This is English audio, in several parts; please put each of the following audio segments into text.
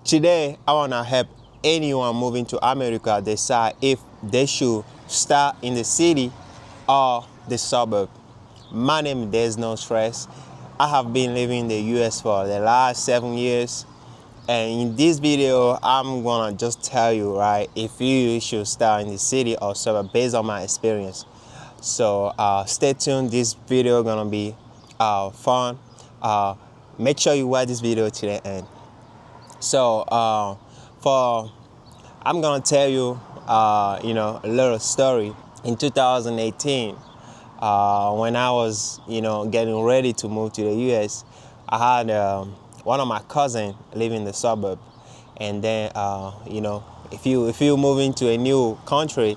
Today, I want to help anyone moving to America decide if they should start in the city or the suburb. My name is There's No Stress. I have been living in the US for the last 7 years. And in this video, I'm gonna just tell you, right, if you should start in the city or suburb based on my experience. So stay tuned. This video gonna be fun. Make sure you watch this video to the end. So I'm gonna tell you, a little story. In 2018, when I was, getting ready to move to the U.S., I had one of my cousins live in the suburb, and then if you move into a new country,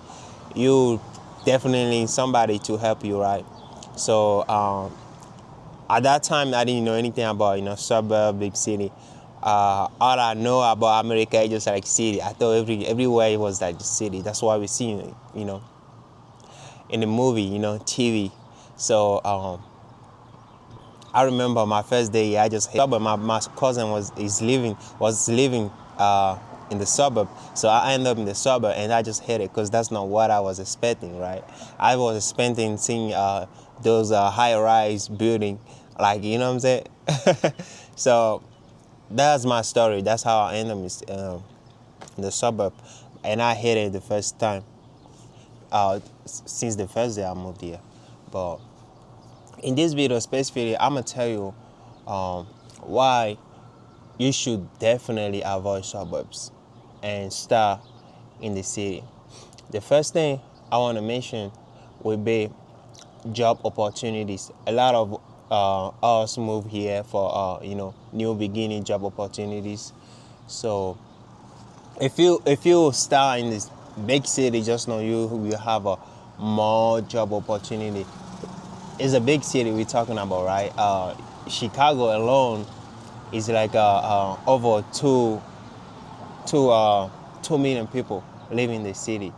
you definitely need somebody to help you, right? So at that time, I didn't know anything about suburb, big city. All I know about America is just like city. I thought everywhere it was like the city. That's why we see in the movie, TV. So I remember my first day. I just but my cousin was living in the suburb. So I ended up in the suburb, and I just hate it because that's not what I was expecting, right? I was expecting seeing those high-rise building, like, you know what I'm saying? So that's my story. That's how I ended up in the suburb, and I hated it the first time. Since the first day I moved here. But in this video specifically, I'm gonna tell you why you should definitely avoid suburbs and start in the city. The first thing I want to mention would be job opportunities. A lot of us move here for new beginning job opportunities. So if you start in this big city, just know you will have a more job opportunity. It's a big city we're talking about, right? Chicago alone is like over 2 million people live in the city.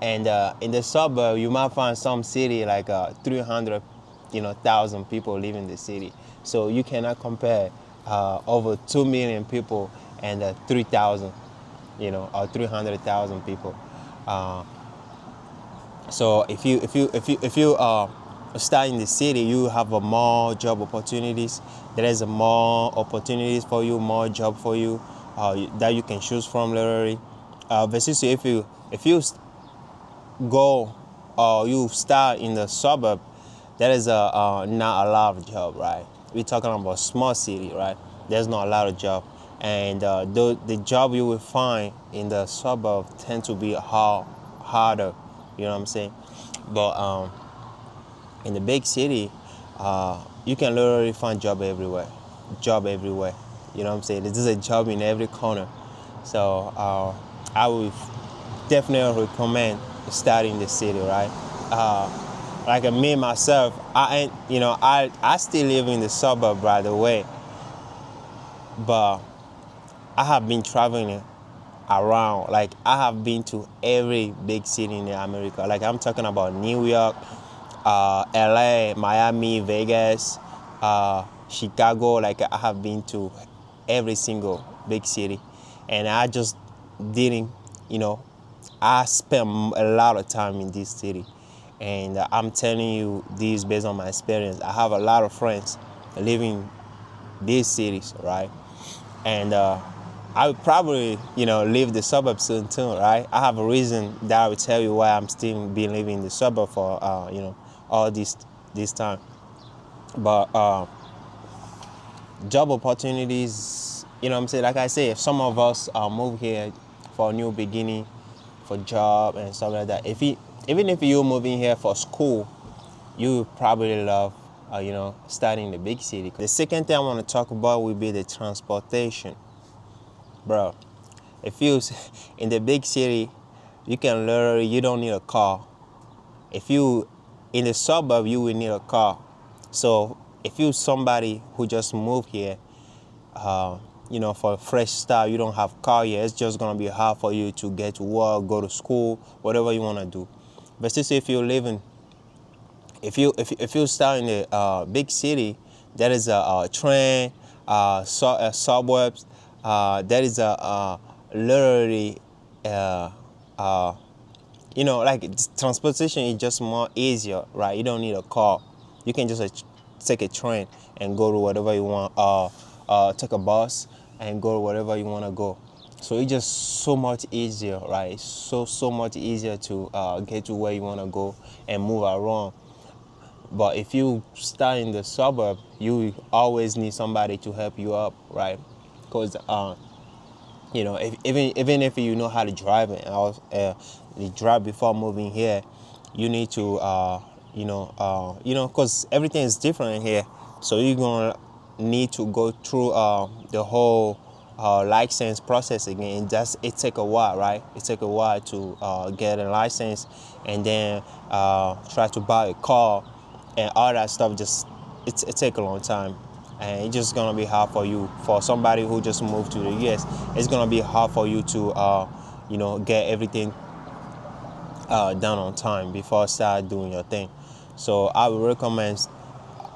And in the suburb, you might find some city like 300,000 people live in the city. So you cannot compare over 2 million people and 3,000, or 300,000 people. So if you start in the city, you have more job opportunities. There is more opportunities for you, more job for you that you can choose from literally. Versus if you go or you start in the suburb, there is not a lot of job, right? We're talking about small city, right? There's not a lot of job, and the job you will find in the suburb tend to be harder. You know what I'm saying? But in the big city, you can literally find job everywhere. Job everywhere. You know what I'm saying? This is a job in every corner. So I would definitely recommend starting in the city, right? Like me myself, I still live in the suburb, by the way. But I have been traveling around. Like, I have been to every big city in America. Like, I'm talking about New York, LA, Miami, Vegas, Chicago. Like, I have been to every single big city, and I just didn't, I spent a lot of time in this city, and I'm telling you this based on my experience. I have a lot of friends living these cities, right? And I would probably, leave the suburbs soon too, right? I have a reason that I will tell you why I'm still been living in the suburb for, all this time. But job opportunities, what I'm saying? Like I say, if some of us move here for a new beginning, for job and stuff like that. Even if you're moving here for school, you probably love, starting in the big city. The second thing I want to talk about will be the transportation. Bro, if you in the big city, you don't need a car. If you in the suburb, you will need a car. So if you somebody who just moved here, for a fresh start, you don't have a car here, it's just gonna be hard for you to get to work, go to school, whatever you wanna do. Versus if you start in a big city, there is a train, suburbs, that is a literally like transportation is just more easier, right? You don't need a car. You can just take a train and go to whatever you want. Take a bus and go to wherever you want to go. So it's just so much easier, right? So much easier to get to where you want to go and move around. But if you start in the suburb, you always need somebody to help you up, right? Because even if you know how to drive and you drive before moving here, you need to because everything is different here, so you're gonna need to go through the whole license process again. It take a while, right? It take a while to get a license, and then try to buy a car and all that stuff. It take a long time, and it's just gonna be hard for you. For somebody who just moved to the US, it's gonna be hard for you to get everything done on time before start doing your thing. So I would recommend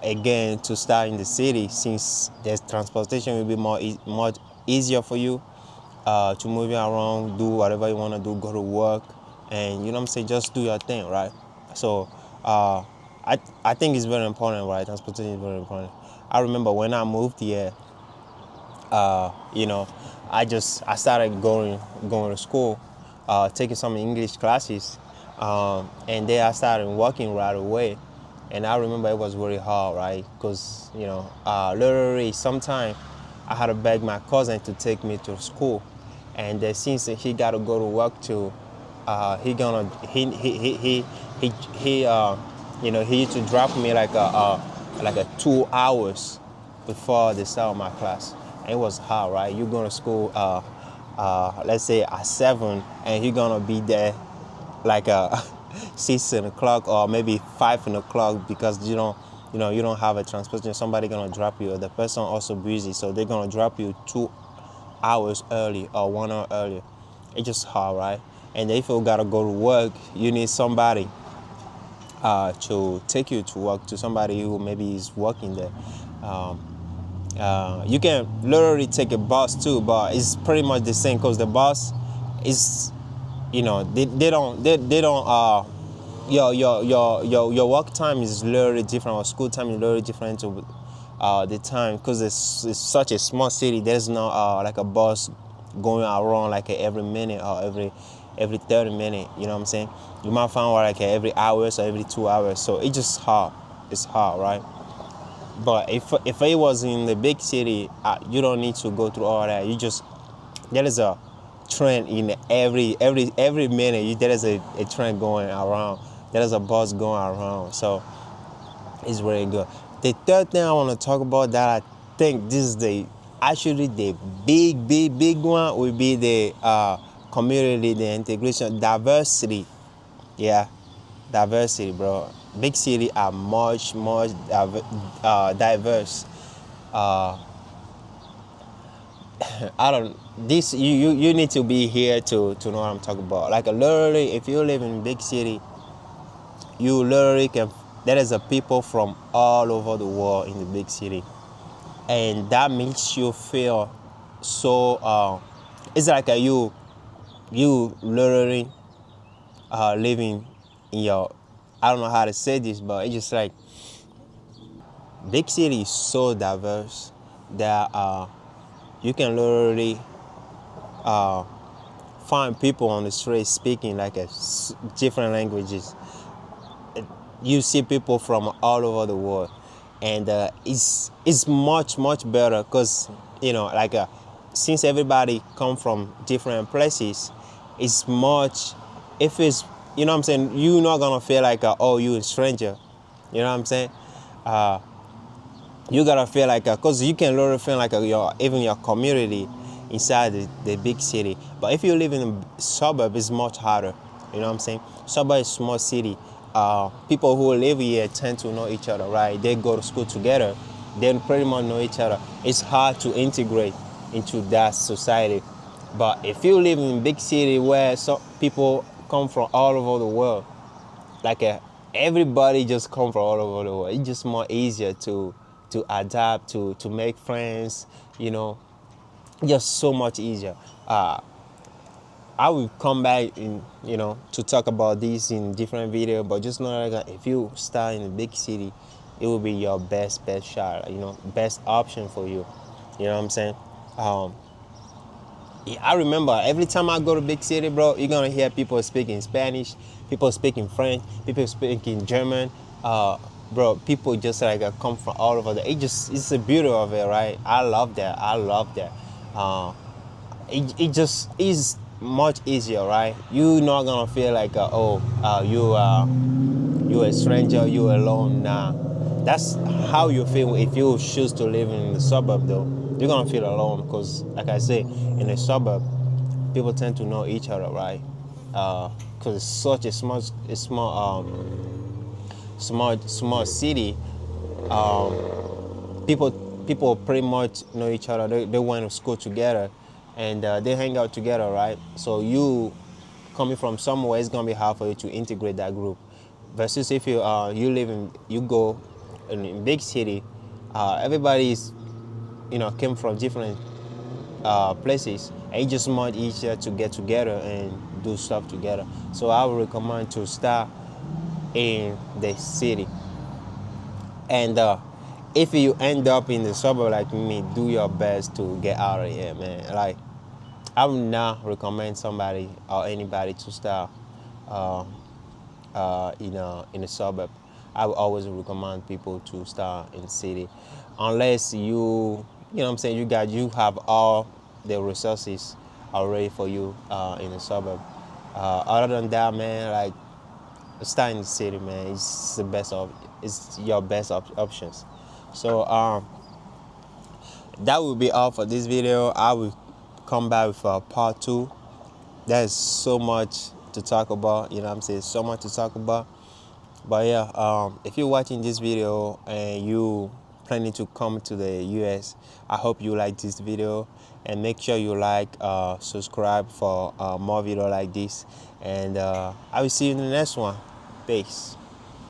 again to start in the city, since there's transportation will be much easier for you to move around, do whatever you want to do, go to work, and you know what I'm saying, just do your thing, right? So I think it's very important, right? Transportation is very important. I remember when I moved here, I started going to school, taking some English classes, and then I started working right away. And I remember it was very hard, right? Because literally sometimes I had to beg my cousin to take me to school, and since he got to go to work too, he used to drop me like a 2 hours before the start of my class. And it was hard, right? You're going to school, let's say at 7, and you're gonna be there like 6 o'clock or maybe 5 o'clock, because you don't have a transportation. Somebody gonna drop you, or the person also busy, so they're gonna drop you 2 hours early or 1 hour early. It's just hard, right? And if you gotta go to work, you need somebody to take you to work, to somebody who maybe is working there. You can literally take a bus too, but it's pretty much the same, because the bus is, they don't your work time is literally different, or school time is literally different to the time, because it's such a small city. There's no like a bus going around like every minute or every 30 minutes. You know what I'm saying? You might find one like every hour or every 2 hours. So it's just hard. It's hard, right? But if it was in the big city, you don't need to go through all that. There is a train in every minute. There is a train going around. There is a bus going around. So it's very good. The third thing I want to talk about that I think this is actually the big one will be the community, the integration, diversity. Yeah, diversity, bro. Big city are much diverse. I don't. This you need to be here to know what I'm talking about. Like literally, if you live in big city, you literally can. There is a people from all over the world in the big city, and that makes you feel so. It's like you literally living in your. I don't know how to say this, but it's just like big city is so diverse that you can literally find people on the street speaking like different languages. You see people from all over the world, and it's much better, because since everybody come from different places, it's much. If it's you know what I'm saying, you're not gonna feel like you a stranger. You know what I'm saying? You gotta feel like because you can literally feel like even your community inside the big city. But if you live in a suburb, it's much harder. You know what I'm saying? Suburb is small city. People who live here tend to know each other, right? They go to school together. They pretty much know each other. It's hard to integrate into that society. But if you live in a big city where some people come from all over the world, like everybody just come from all over the world, it's just more easier to adapt, to make friends, just so much easier. I will come back in, to talk about this in different video, but just know that if you start in a big city, it will be your best shot, best option for you. You know what I'm saying? Um, yeah, I remember every time I go to big city, bro, you're gonna hear people speaking Spanish, people speaking French, people speaking German. Bro, people just like come from all over it's the beauty of it, right? I love that. I love that. Uh, it just is much easier, right? You're not gonna feel like you a stranger, you alone. Nah, that's how you feel if you choose to live in the suburb. Though you're gonna feel alone because, like I say, in a suburb, people tend to know each other, right? Because it's such a small city. People pretty much know each other. They went to school together, and they hang out together, right? So you coming from somewhere, it's gonna be hard for you to integrate that group. Versus if you go in big city, everybody's came from different places, and it's just much easier to get together and do stuff together. So I would recommend to start in the city. And if you end up in the suburb like me, do your best to get out of here, man. Like, I would not recommend somebody or anybody to start uh, in a suburb. I would always recommend people to start in the city, unless you know what I'm saying, you have all the resources already for you in the suburb. Other than that, man, like, start in the city, man. It's your best options. So that will be all for this video. I will come back with part two. There's so much to talk about, you know what I'm saying? So much to talk about. But yeah, if you're watching this video and you planning to come to the US, I hope you like this video, and make sure you subscribe for more video like this, and I will see you in the next one. Peace.